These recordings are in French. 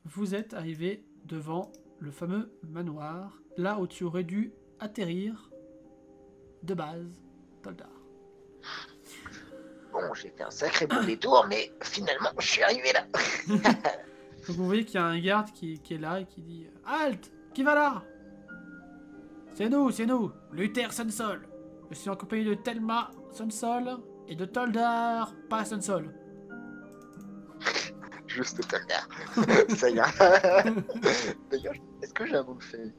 vous êtes arrivé devant le fameux manoir, là où tu aurais dû atterrir de base, Toldar. Bon, j'ai fait un sacré bon détour, mais finalement, je suis arrivé là. Donc vous voyez qu'il y a un garde qui est là et qui dit « Halte! Qui va là ?»« C'est nous, Luther Sunsol. Je suis en compagnie de Thelma Sunsol et de Toldar, pas Sunsol. » Juste Toldar. Ça ira. D'ailleurs, est-ce que j'ai un nom de famille?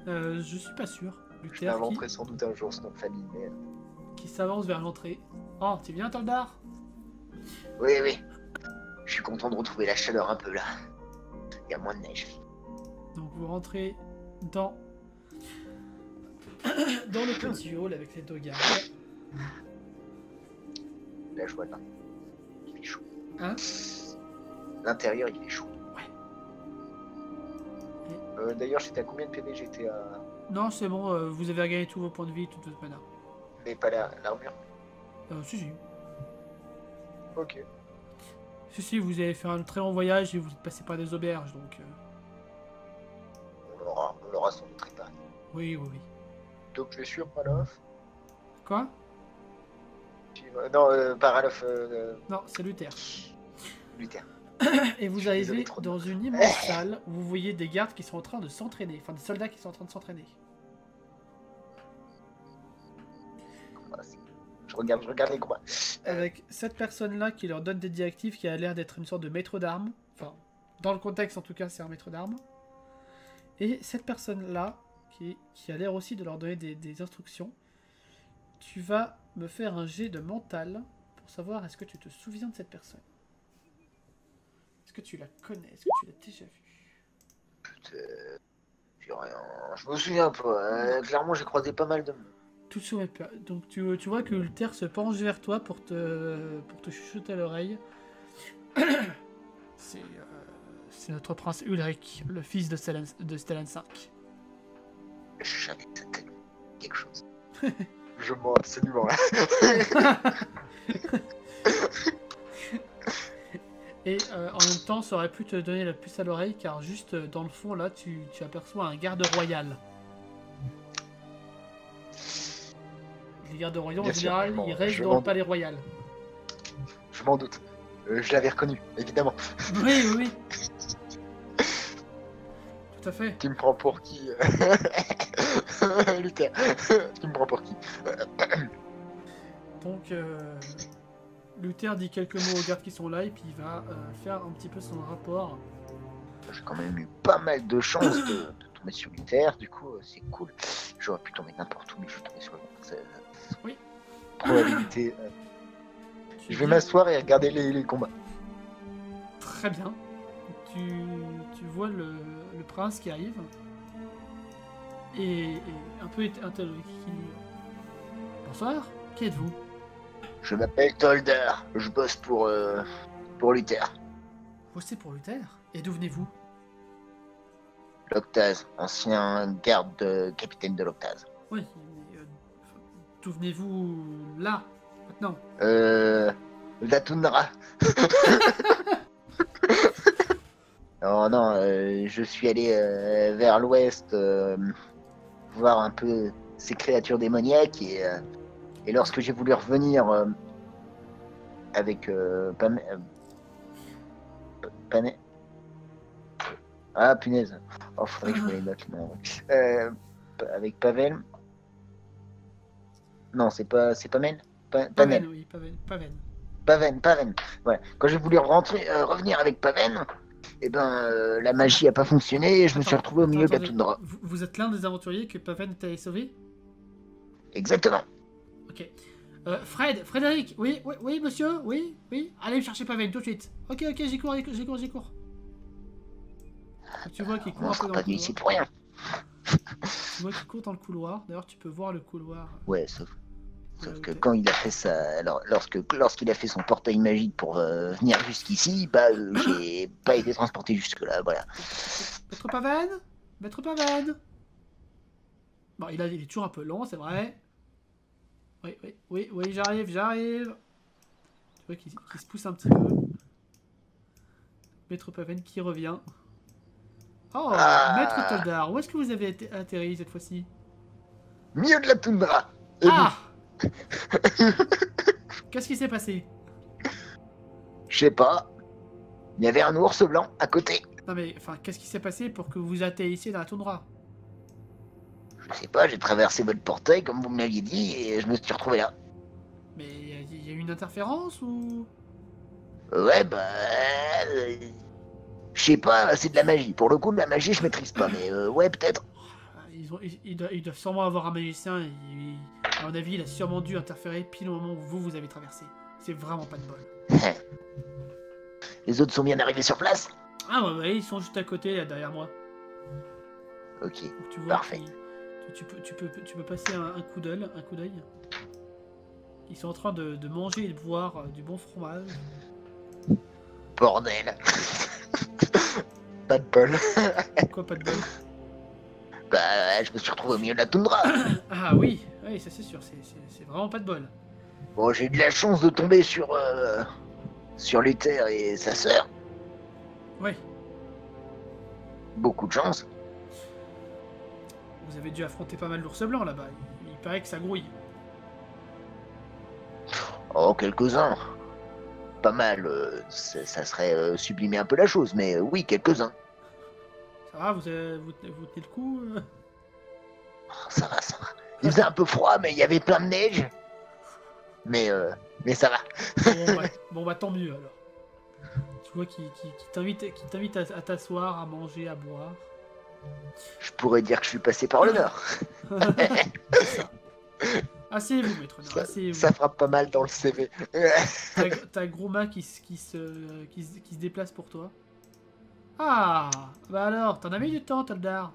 Je suis pas sûr. Je Luther m'inventerai sans doute un jour ce nom de famille, mais... qui s'avance vers l'entrée. « Oh, tu viens Toldar ?» Oui, oui. Je suis content de retrouver la chaleur un peu là. Il y a moins de neige. Donc vous rentrez dans le petit hall avec les deux gardes. Là, je vois là. Il fait chaud. Hein? L'intérieur, il est chaud. Ouais. D'ailleurs, j'étais à combien de PV? J'étais à... Non, c'est bon, vous avez regagné tous vos points de vie, toute votre mana. Mais pas l'armure. Si. Ok. Si, vous avez fait un très long voyage et vous êtes passé par des auberges, donc... On l'aura sans doute réparé. Oui. Donc, je suis sûr, Paralof. Quoi? Non, Paralof... Non, c'est Luther. Luther. Et vous Désolé, arrivez trop de dans mal. une immense salle où vous voyez des gardes qui sont en train de s'entraîner. Enfin, des soldats qui sont en train de s'entraîner. Je regarde les combats. Avec cette personne-là qui leur donne des directives, qui a l'air d'être une sorte de maître d'armes. Enfin, dans le contexte en tout cas, c'est un maître d'armes. Et cette personne-là, qui a l'air aussi de leur donner des instructions, tu vas me faire un jet de mental pour savoir est-ce que tu te souviens de cette personne. Est-ce que tu la connais? Est-ce que tu l'as déjà vue? Putain, je me souviens pas. Clairement, j'ai croisé pas mal de monde. Tout se souviens pas. Donc tu vois que Luther se penche vers toi pour te chuchoter à l'oreille. C'est notre prince Ulrich, le fils de Stellan V. Je savais que c'était quelque chose. Je mens absolument. Et en même temps, ça aurait pu te donner la puce à l'oreille, car juste dans le fond, là, tu aperçois un garde royal. Les gardes royaux, en général, ils restent dans le palais royal. Je m'en doute. Je l'avais reconnu, évidemment. Oui. Tout à fait. Tu me prends pour qui Luther, tu me prends pour qui? Donc, Luther dit quelques mots aux gardes qui sont là, et puis il va faire un petit peu son rapport. J'ai quand même eu pas mal de chance de tomber sur Luther, du coup, c'est cool. J'aurais pu tomber n'importe où, mais je suis tombé sur le bon. Oui. Probabilité. Je vais m'asseoir et regarder les combats. Très bien. Tu vois le prince qui arrive. Et un peu interloqué qui dit bonsoir, qui êtes-vous? Je m'appelle Toldar, je bosse pour Luther. Vous bossez pour Luther? Et d'où venez-vous? L'Octase, ancien garde capitaine de l'Octase. Oui, mais d'où venez-vous là, maintenant? La toundra. Non, je suis allé vers l'ouest voir un peu ces créatures démoniaques et lorsque j'ai voulu revenir avec ah punaise, oh faudrait que je me les note non. Avec Pavel. Non, c'est pas Pavel. Paven, oui, Paven. Voilà. Quand j'ai voulu revenir avec Paven, et la magie a pas fonctionné et je me suis retrouvé au milieu de la toundra. Vous êtes l'un des aventuriers que Paven t'a sauvé? Exactement. Ok. Frédéric, oui, monsieur, oui. Allez me chercher Paven tout de suite. Ok, j'y cours. Tu vois qu'il court un peu dans le couloir. Ici pour rien. Tu vois qu'il court dans le couloir. D'ailleurs, tu peux voir le couloir. Ouais, sauf que quand il a fait lorsqu'il a fait son portail magique pour venir jusqu'ici, j'ai pas été transporté jusque là, voilà. Maître Paven. Bon, il est toujours un peu long, c'est vrai. Oui, j'arrive. Tu vois qu'il se pousse un petit peu. Maître Paven qui revient. Oh, Maître Ah, Toldar, où est-ce que vous avez atterri cette fois-ci? milieu de la toundra. Et vous? Ah! Qu'est-ce qui s'est passé? Je sais pas. Il y avait un ours blanc à côté. Non mais, enfin, qu'est-ce qui s'est passé pour que vous atterrissiez dans la toundra? Je sais pas, j'ai traversé votre portail comme vous me l'aviez dit et je me suis retrouvé là. Mais il y a eu une interférence ou... Ouais, bah. euh, Je sais pas, c'est de la magie. Pour le coup, de la magie, je maîtrise pas, mais ouais, peut-être. Ils doivent sûrement avoir un magicien et, à mon avis, il a sûrement dû interférer pile au moment où vous avez traversé. C'est vraiment pas de bol. Les autres sont bien arrivés sur place? Ah ouais, ils sont juste à côté, là, derrière moi. Ok, Donc tu vois parfait. tu peux passer un coup d'œil. Ils sont en train de manger et de boire du bon fromage. Bordel. Pas de bol. Quoi, pas de bol? Bah, je me suis retrouvé au milieu de la toundra. Ah oui, oui, ça c'est sûr, c'est vraiment pas de bol. Bon, j'ai eu de la chance de tomber sur Luther et sa sœur. Oui, Beaucoup de chance. vous avez dû affronter pas mal d'ours blancs là-bas. Il paraît que ça grouille. Oh, quelques-uns. Pas mal. Ça serait sublimer un peu la chose, mais oui, quelques-uns. Ça va, vous tenez le coup Oh, ça va, ça va. Il faisait un peu froid, mais il y avait plein de neige. Mais, euh, mais ça va. Bon bah tant mieux alors. Tu vois qui t'invite à t'asseoir, à manger, à boire. Je pourrais dire que je suis passé par le nord. C'est ça. Asseyez-vous, maître Nord, Ça, asseyez-vous. ça frappe pas mal dans le CV. T'as Groma qui se déplace pour toi. Ah, bah alors, t'en as mis du temps, Toldar.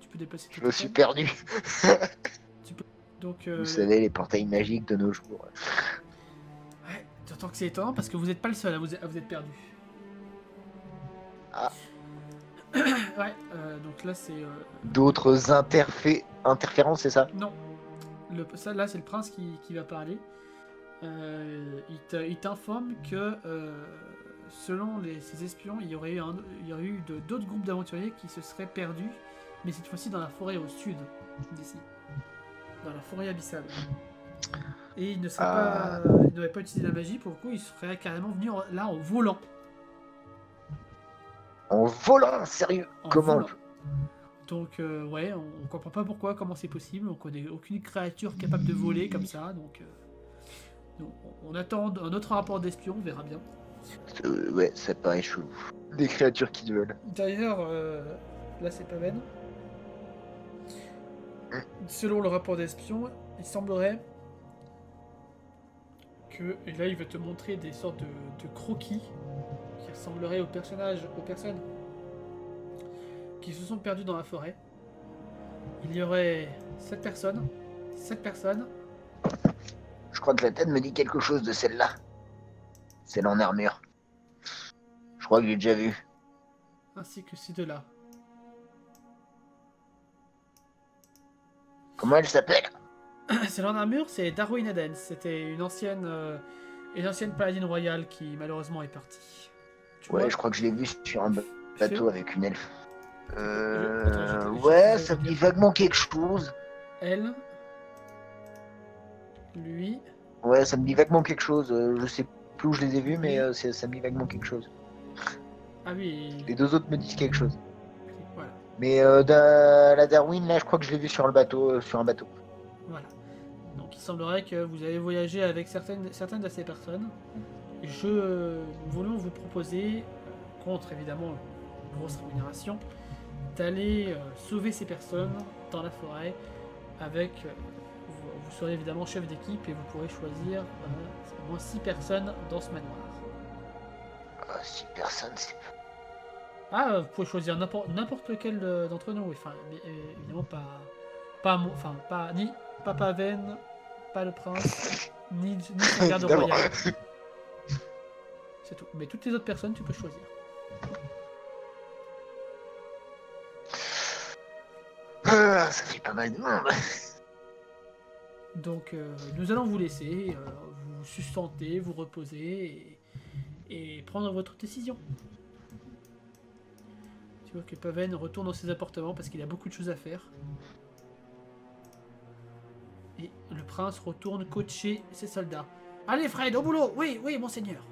Tu peux déplacer Je tout me à suis fait. perdu. Tu peux... Donc, Vous savez, les portails magiques de nos jours. ouais, d'autant que c'est étonnant parce que vous n'êtes pas le seul à vous être perdu. Ah. Ouais, donc là c'est... D'autres interférences, c'est ça? Non, ça là c'est le prince qui va parler. Il t'informe que selon ses espions, il y aurait eu d'autres groupes d'aventuriers qui se seraient perdus, mais cette fois-ci dans la forêt au sud d'ici, dans la forêt abyssale. Et il n'aurait pas utilisé la magie, pour le coup, il serait carrément venu là en volant. En volant, sérieux? En Comment? volant. Donc ouais, on comprend pas comment c'est possible, on connaît aucune créature capable de voler comme ça, donc on attend un autre rapport d'espion, on verra bien. Ouais, ça paraît chelou. Des créatures qui volent. D'ailleurs, là c'est pas Ben. Selon le rapport d'espion, il semblerait que, et là il va te montrer des sortes de croquis qui ressembleraient aux personnes qui se sont perdus dans la forêt. Il y aurait 7 personnes, Je crois que la tête me dit quelque chose de celle-là. Celle en armure. Je crois que j'ai déjà vu. ainsi que ces deux-là. Comment elle s'appelle? Celle en armure, c'est Darwin Eden. C'était une ancienne paladine royale qui malheureusement est partie. Tu Ouais, vois, je crois que je l'ai vu sur un bateau avec une elfe. Attends, Ouais, je ça vais me dit dire. vaguement quelque chose. Elle, lui, Ouais, ça me dit vaguement quelque chose. Je sais plus où je les ai vus, mais Oui. ça me dit vaguement quelque chose. ah oui, Les deux autres me disent quelque chose. voilà. Mais la Darwin, là, je crois que je l'ai vu sur le bateau, sur un bateau. Voilà. Donc il semblerait que vous avez voyagé avec certaines de ces personnes. Nous voulons vous proposer, contre évidemment une grosse rémunération, d'aller sauver ces personnes dans la forêt avec... vous serez évidemment chef d'équipe et vous pourrez choisir au moins 6 personnes dans ce manoir. 6 personnes, c'est... Ah, vous pouvez choisir n'importe lequel d'entre nous. Enfin, mais, évidemment ni Papa Ven, pas le prince, ni son garde Évidemment. royal. C'est tout. Mais toutes les autres personnes, tu peux choisir. Ça fait pas mal de monde. Donc, nous allons vous laisser vous sustenter, vous reposer et prendre votre décision. Tu vois que Paven retourne dans ses appartements parce qu'il a beaucoup de choses à faire. Et le prince retourne coacher ses soldats. Allez Fred, au boulot. Oui, oui, monseigneur.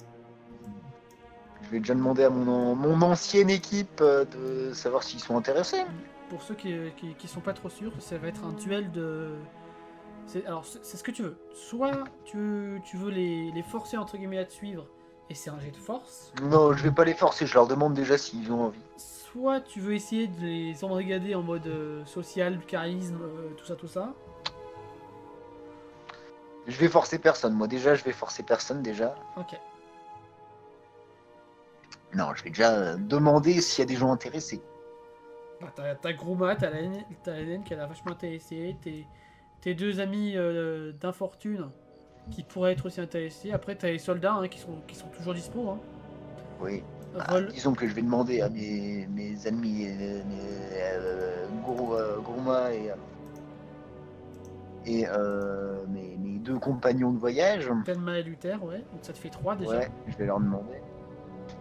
Je vais déjà demander à mon ancienne équipe de savoir s'ils sont intéressés. Pour ceux qui sont pas trop sûrs, ça va être un duel de... Alors, c'est ce que tu veux. Soit tu veux les forcer, entre guillemets, à te suivre, et c'est un jet de force. Non, je vais pas les forcer, je leur demande déjà s'ils ont envie. Soit tu veux essayer de les embrigader en mode social, charisme, tout ça. Je vais forcer personne, moi déjà, je vais forcer personne déjà. Ok. Non, je vais déjà demander s'il y a des gens intéressés. Bah, t'as Grouma, t'as Hélène qui a vachement intéressé, tes deux amis d'infortune qui pourraient être aussi intéressés. Après, t'as les soldats hein, qui sont toujours dispo. Hein. Oui. Bah, disons que je vais demander à mes ennemis, Grouma et mes deux compagnons de voyage. Telma et Luther, ouais. Donc ça te fait 3 déjà. Ouais, je vais leur demander.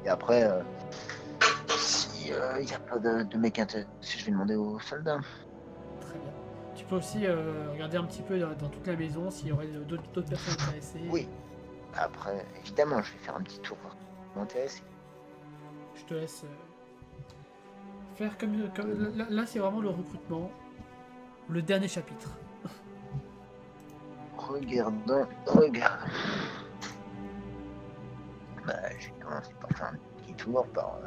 Et après, si il n'y a pas de mecs intéressés, je vais demander aux soldats. Très bien. Tu peux aussi regarder un petit peu dans toute la maison s'il y aurait d'autres personnes intéressées. Oui. Après, évidemment, je vais faire un petit tour pour m'intéresser. Je te laisse faire comme là c'est vraiment le recrutement. Le dernier chapitre. Regarde. Bah, j'ai commencé par faire un petit tour par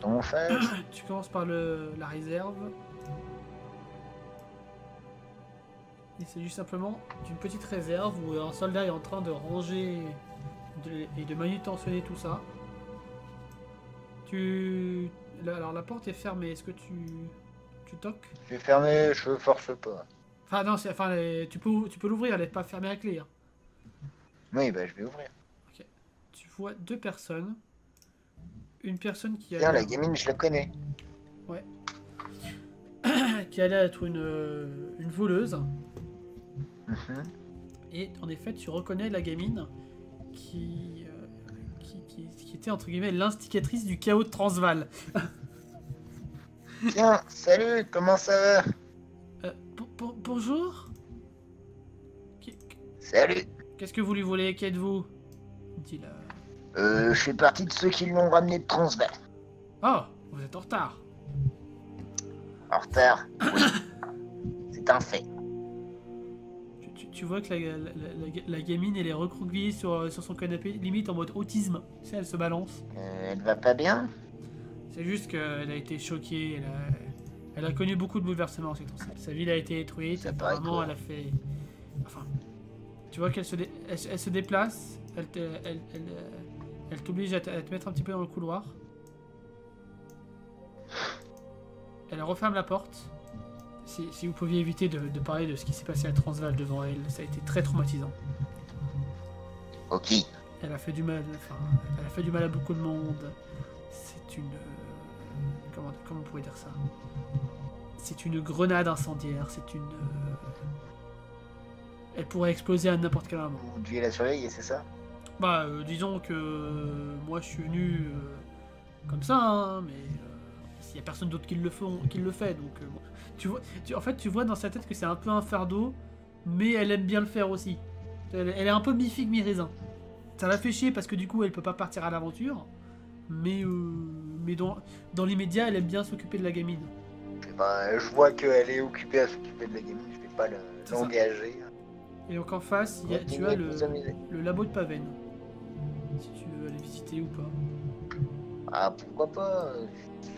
ton face. Tu commences par la réserve. Il s'agit simplement d'une petite réserve où un soldat est en train de ranger et de manutentionner tout ça. Alors la porte est fermée, est-ce que tu toques? Je vais fermer, je force pas. Enfin non, tu peux l'ouvrir, elle n'est pas fermée à clé. Hein. Oui, bah je vais ouvrir. Ok. Tu vois deux personnes. Une personne qui a Tiens, la gamine, je la connais. Ouais. Qui a l'air d'être une voleuse. Et en effet, tu reconnais la gamine qui était entre guillemets l'instigatrice du chaos de Transval. Tiens, salut, comment ça va? Bonjour. Salut. Qu'est-ce que vous lui voulez? Qui êtes-vous? Dit là. Je fais partie de ceux qui l'ont ramené de Transval. Oh, vous êtes en retard. En retard? Oui. C'est un fait. Tu vois que la gamine, elle est recroquevillée sur son canapé, limite en mode autisme. Tu sais, elle se balance. Elle va pas bien? C'est juste qu'elle a été choquée, elle a connu beaucoup de bouleversements ces temps-ci. Sa ville a été détruite, apparemment elle a fait... Enfin, tu vois qu'elle se déplace, elle t'oblige à te mettre un petit peu dans le couloir. Elle referme la porte. Si vous pouviez éviter de parler de ce qui s'est passé à Transval devant elle, ça a été très traumatisant. Ok. Elle a fait du mal, elle a fait du mal à beaucoup de monde. C'est une... Comment on pourrait dire ça? C'est une grenade incendiaire, c'est une... Elle pourrait exploser à n'importe quel moment. Vous deviez la surveiller, c'est ça? Bah, disons que moi je suis venu comme ça, hein, mais s'il y a personne d'autre qui le fait, donc... En fait, tu vois dans sa tête que c'est un peu un fardeau, mais elle aime bien le faire aussi. Elle est un peu mi-figue, mi-raisin. Ça la fait chier parce que du coup, elle peut pas partir à l'aventure, mais dans l'immédiat, elle aime bien s'occuper de la gamine. Bah, je vois qu'elle est occupée à s'occuper de la gamine, je vais pas l'engager. Et donc en face, tu as le labo de Paven. Si tu veux aller visiter ou pas. Ah, pourquoi pas?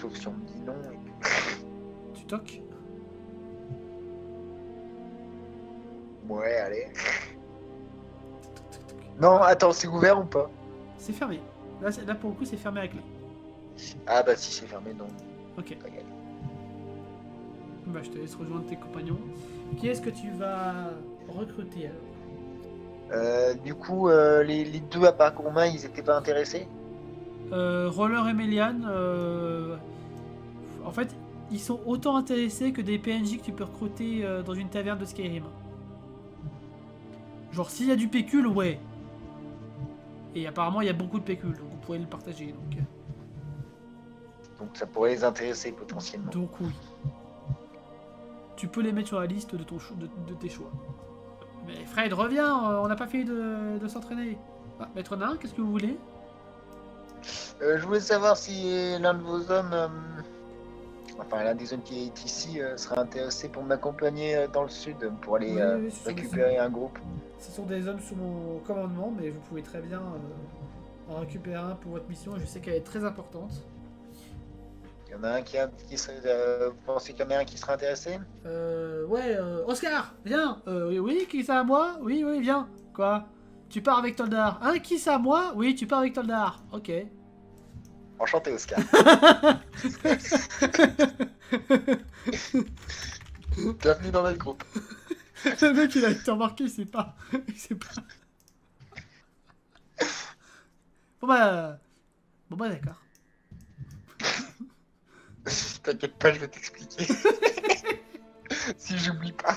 Sauf si on me dit non. Tu toques? Ouais, allez. Non, attends, c'est ouvert ou pas? C'est fermé. Là pour le coup, c'est fermé à clé. Ah bah si c'est fermé, non. Ok. Bah, je te laisse rejoindre tes compagnons. Qui est-ce que tu vas recruter alors? Du coup, les deux à part Gourmand, ils étaient pas intéressés? Roller et Méliane, en fait, ils sont autant intéressés que des PNJ que tu peux recruter dans une taverne de Skyrim. Genre, s'il y a du pécule, ouais. Et apparemment, il y a beaucoup de pécule, donc vous pourrez le partager. Donc. Donc ça pourrait les intéresser potentiellement. Donc oui. Tu peux les mettre sur la liste de, de tes choix. Mais Fred, reviens, on n'a pas fini de s'entraîner. Ah, Maître Nain, qu'est-ce que vous voulez? Je voulais savoir si l'un de vos hommes, enfin l'un des hommes qui est ici, serait intéressé pour m'accompagner dans le sud pour aller Oui, ce sont récupérer un groupe. Ce sont des hommes sous mon commandement, mais vous pouvez très bien en récupérer un pour votre mission. Je sais qu'elle est très importante. Il y en a un qui serait, vous pensez qu'il y en a un qui serait intéressé? Ouais, Oscar, viens. Oui, qui ça, moi? Oui, oui, viens. Quoi? Tu pars avec Toldar. Hein, qui ça, moi? Oui, tu pars avec Toldar. Ok. Enchanté, Oscar. Bienvenue dans notre groupe. Le mec, il a été remarqué, il sait pas. Il sait pas. Bon bah d'accord. T'inquiète pas, je vais t'expliquer. Si j'oublie pas.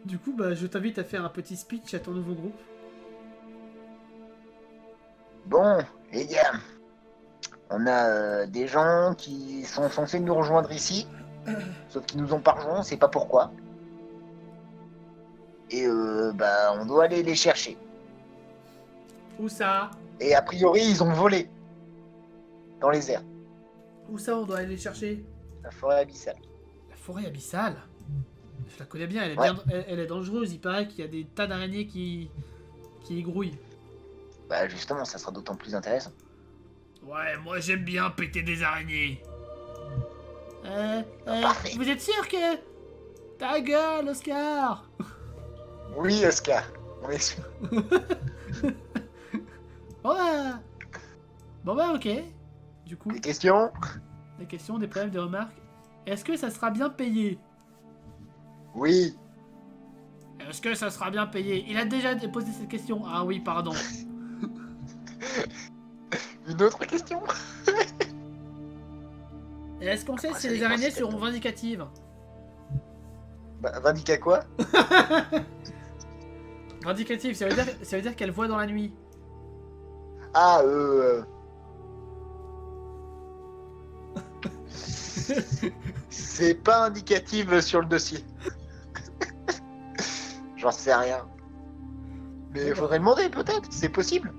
Du coup, bah, je t'invite à faire un petit speech à ton nouveau groupe. Bon, les gars, on a des gens qui sont censés nous rejoindre ici, sauf qu'ils nous ont pas rejoints, on sait pas pourquoi. Et bah, on doit aller les chercher. Où ça? Et a priori, ils ont volé dans les airs, Où ça, on doit aller les chercher? la forêt abyssale. La forêt abyssale? Je la connais bien, Ouais. elle est dangereuse. Il paraît qu'il y a des tas d'araignées qui y grouillent. Bah justement, ça sera d'autant plus intéressant. Ouais, moi j'aime bien péter des araignées. Parfait. Vous êtes sûr que... Ta gueule, Oscar! Oui, Oscar, on est sûr. Ouais. Bon bah ok. Du coup, Des questions? des questions, des problèmes, des remarques. Est-ce que ça sera bien payé? Oui. Est-ce que ça sera bien payé? Il a déjà posé cette question. Ah oui, pardon. Une autre question? Et est-ce qu'on sait Après, si ça les dépend araignées si seront t'as- vindicatives? Bah, vindique à quoi? Vindicatives, ça veut dire qu'elles voient dans la nuit. Ah, c'est pas indicatif sur le dossier. J'en sais rien. Mais il faudrait demander peut-être, c'est possible.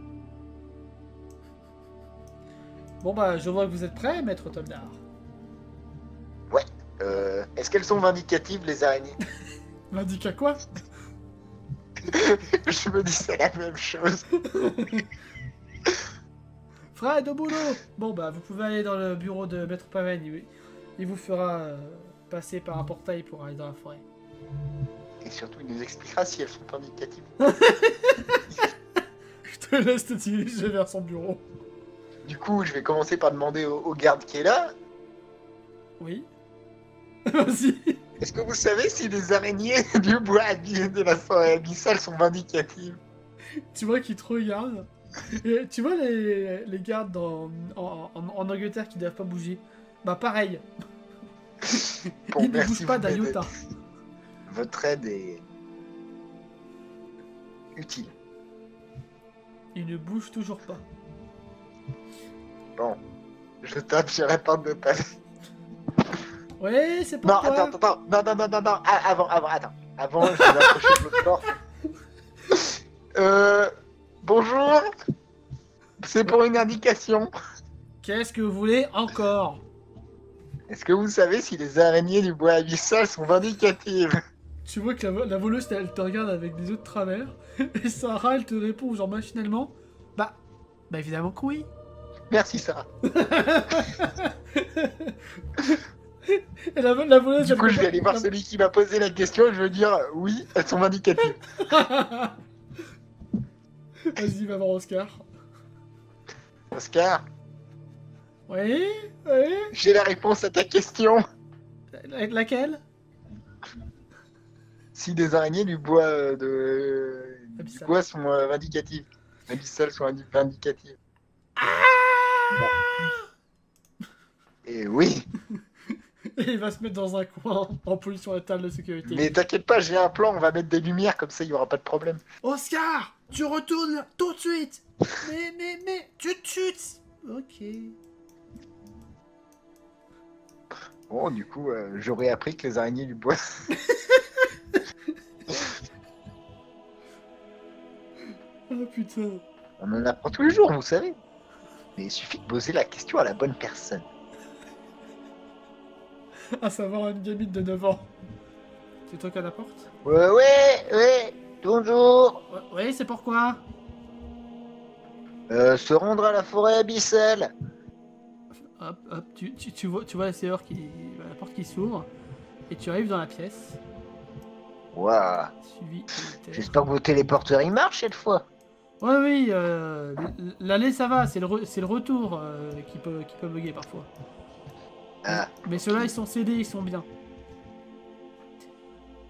Bon bah, je vois que vous êtes prêts, maître Toldar. Ouais. Est-ce qu'elles sont vindicatives, les araignées? Vindique à quoi? Je me dis c'est la même chose. Fred, au boulot! Bon bah, vous pouvez aller dans le bureau de maître Paven. Il vous fera passer par un portail pour aller dans la forêt. Et surtout, il nous expliquera si elles sont vindicatives. Je te laisse te diriger vers son bureau. Du coup, je vais commencer par demander au garde qui est là. Oui. Vas-y. Est-ce que vous savez si les araignées du bois de la forêt abyssale sont vindicatives? Tu vois qu'il te regarde. Et tu vois les gardes en Angleterre qui doivent pas bouger. Bah pareil. Bon, Ils ne merci, bougent pas vous d'un m'aidez. iota. Votre aide est utile. Ils ne bougent toujours pas. Bon, je tape sur la porte de passe. Ouais, c'est pour Non, toi. attends, non. Ah, attends. Avant, je vais approcher de l'autre porte. Bonjour. C'est pour une indication. Qu'est-ce que vous voulez encore? Est-ce que vous savez si les araignées du bois abyssal sont vindicatives? Tu vois que la voleuse, elle te regarde avec des yeux de travers. Et Sarah, elle te répond genre machinalement. Bah évidemment que oui. Merci, Sarah. Et la voleuse, Du coup, je vais aller voir celui qui m'a posé la question et je veux dire oui, elles sont vindicatives. Vas-y, va voir Oscar. Oscar, Oui. j'ai la réponse à ta question. Laquelle? Si des araignées du bois du Abyssal. bois sont vindicatives. Abyssales sont vindicatives. Et oui, Et il va se mettre dans un coin en pollution la table de sécurité. mais t'inquiète pas, j'ai un plan, on va mettre des lumières, comme ça il y aura pas de problème. Oscar, tu retournes tout de suite. Mais, tout de suite. Ok. Bon, du coup, j'aurais appris que les araignées du bois. Oh putain. On en apprend tous les jours, vous savez. Mais il suffit de poser la question à la bonne personne. À savoir une gamine de 9 ans. C'est toi qui à la porte? Ouais, bonjour. Ouais, c'est pourquoi? Se rendre à la forêt abyssale. Hop, hop, tu vois la serrure la porte qui s'ouvre. Et tu arrives dans la pièce. Waouh. Suivi. J'espère que vos téléporteurs ils marchent cette fois. Ouais, oui, l'aller ça va, c'est le retour qui peut bugger parfois. Ah, Mais ceux-là ils sont CD, ils sont bien.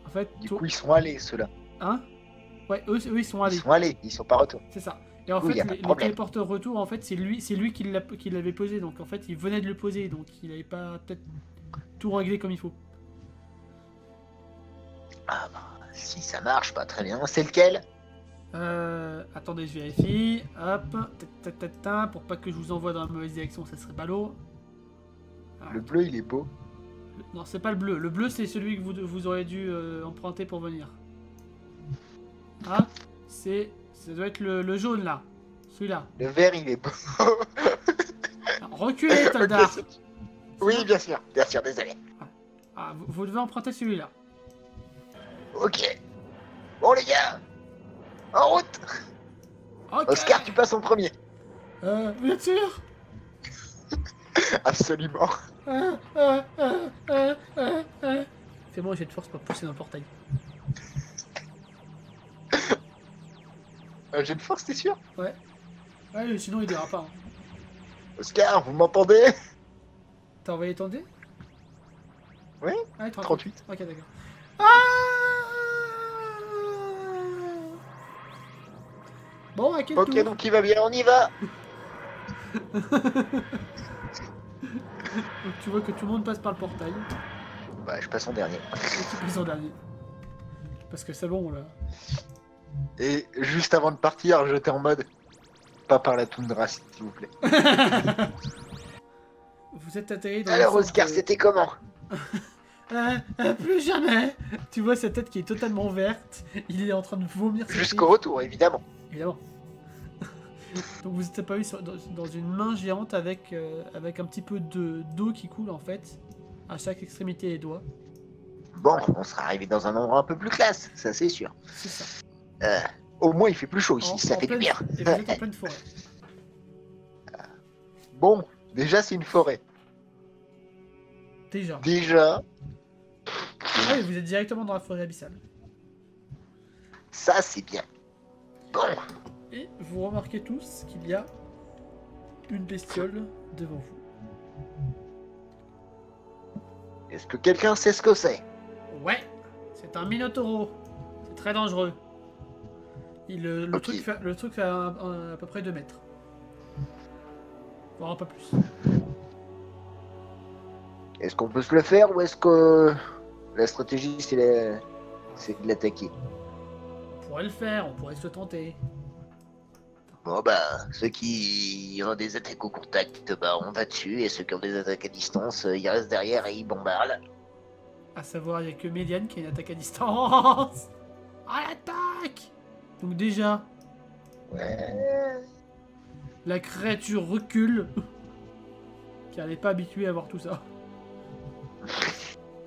En fait, du coup, ils sont allés, ceux-là. Hein? Ouais, eux ils sont allés. Ils sont allés, ils sont pas retour. C'est ça. Et en Oui, fait, y a pas de les problème. téléporteurs retour, en fait, c'est lui qui l'avait posé. Donc en fait, il venait de le poser, donc il avait pas peut-être tout réglé comme il faut. Ah bah, si ça marche pas très bien, c'est lequel? Attendez, je vérifie. Hop, pour pas que je vous envoie dans la mauvaise direction, ça serait ballot. Le bleu, il est beau. Non, c'est pas le bleu. Le bleu, c'est celui que vous auriez dû emprunter pour venir. Ah, ça doit être le jaune là. Celui-là. Le vert, il est beau. Reculez, Toldar. Ok, oui, bien sûr, désolé. Ah, vous devez emprunter celui-là. Ok. Bon, les gars, en route. Ok. Oscar, tu passes en premier. Bien sûr. Absolument. Fais-moi un jet de force pour pousser dans le portail. J'ai une force, t'es sûr? Ouais. Ouais, sinon il ira pas. Hein. Oscar, vous m'entendez? T'as envoyé ton dé? Oui, Ah, 38. Ok, d'accord. Bon, à quel Ok, tour? donc il va bien, on y va. Donc tu vois que tout le monde passe par le portail. Bah, je passe en dernier. Et tu passes en dernier. Parce que c'est bon là. Et juste avant de partir, j'étais en mode pas par la toundra, s'il vous plaît. Vous êtes atterri dans Alors, une Oscar, sorte de- c'était comment? Plus jamais. Tu vois sa tête qui est totalement verte. Il est en train de vomir. ses Jusqu'au tripes. retour, évidemment. Évidemment. Donc vous êtes apparu dans une main géante avec un petit peu d'eau qui coule en fait à chaque extrémité des doigts. Bon, on sera arrivé dans un endroit un peu plus classe, ça c'est sûr. C'est ça. Au moins, il fait plus chaud ici, ça fait du pleine- bien. Et vous êtes en pleine forêt. Bon, déjà, c'est une forêt. Déjà. Déjà, Ah oui, vous êtes directement dans la forêt abyssale. ça c'est bien. Bon, Et vous remarquez tous qu'il y a une bestiole devant vous. est-ce que quelqu'un sait ce que c'est? Ouais, c'est un Minotauro. C'est très dangereux. Le Ok. truc fait à peu près 2 mètres. Voire un peu plus. Est-ce qu'on peut se le faire ou est-ce que la stratégie c'est de l'attaquer? On pourrait le faire, on pourrait se tenter. Bon bah, ceux qui ont des attaques au contact, bah on va dessus, et ceux qui ont des attaques à distance, ils restent derrière et ils bombardent. À savoir, il n'y a que Médiane qui a une attaque à distance. À l'attaque! Donc déjà, Ouais. la créature recule. Car elle n'est pas habituée à voir tout ça.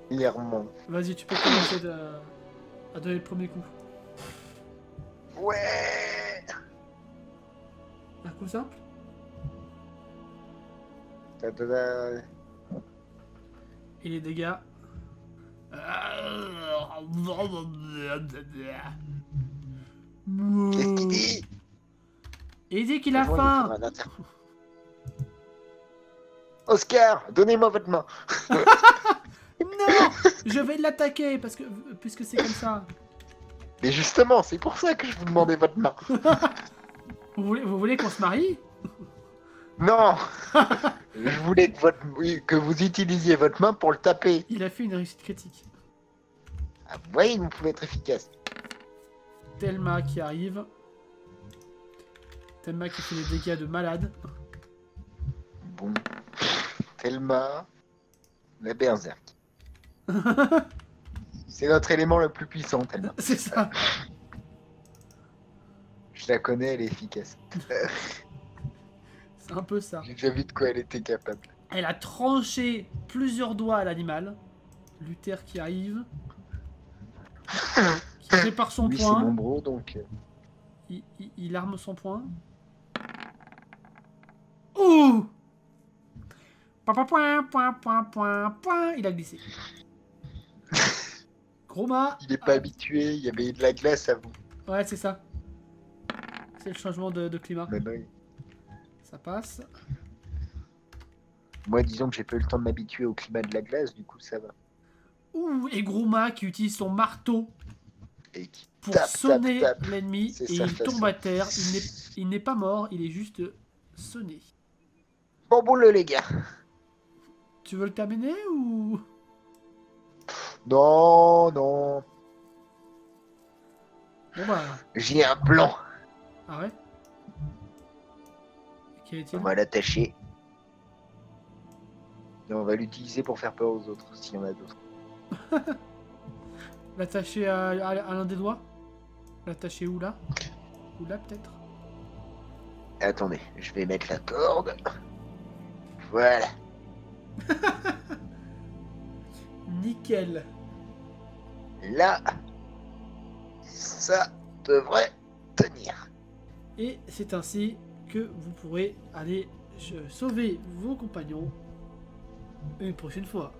Clairement. Vas-y, tu peux commencer à donner le premier coup. Ouais. Un coup simple? Ta-ta-ta. Et les dégâts. Qu'est-ce qu'il dit? Et il dit qu'il a Franchement, il faim. faudra un inter- Oscar, donnez-moi votre main. Non, je vais l'attaquer puisque c'est comme ça. Mais justement, c'est pour ça que je vous demandais votre main. Vous voulez qu'on se marie? Non. Je voulais que vous utilisiez votre main pour le taper. Il a fait une réussite critique. Ah, vous voyez, vous pouvez être efficace. Thelma qui arrive. Thelma qui fait des dégâts de malade. Bon. Thelma. La berserk. C'est notre élément le plus puissant, tellement. C'est ça. Je la connais, elle est efficace. C'est un peu ça. J'ai déjà vu de quoi elle était capable. Elle a tranché plusieurs doigts à l'animal. Luther qui arrive. Qui prépare son Lui, c'est point. mon bro, donc... Il arme son point. Ouh! Point, point, point, point, point, point. Il a glissé. Groma. Il est pas habitué, il y avait de la glace à vous. Ouais, c'est ça. C'est le changement de climat. Mais non, Ça passe. moi, disons que j'ai pas eu le temps de m'habituer au climat de la glace, du coup, ça va. Ouh, et Groma qui utilise son marteau Et qui pour tape, sonner tape, tape. l'ennemi. C'est Et sa il façon. tombe à terre. Il n'est pas mort, il est juste sonné. Bon boulot, les gars. Tu veux le terminer ou... Non, non. Bon bah... J'ai un plan. Ah ouais? Quel est-il? On va l'attacher. Et on va l'utiliser pour faire peur aux autres, s'il y en a d'autres. L'attacher à l'un des doigts? L'attacher où là? Ou là peut-être? Attendez, je vais mettre la corde. Voilà. Nickel. Là, ça devrait tenir. Et c'est ainsi que vous pourrez aller sauver vos compagnons une prochaine fois.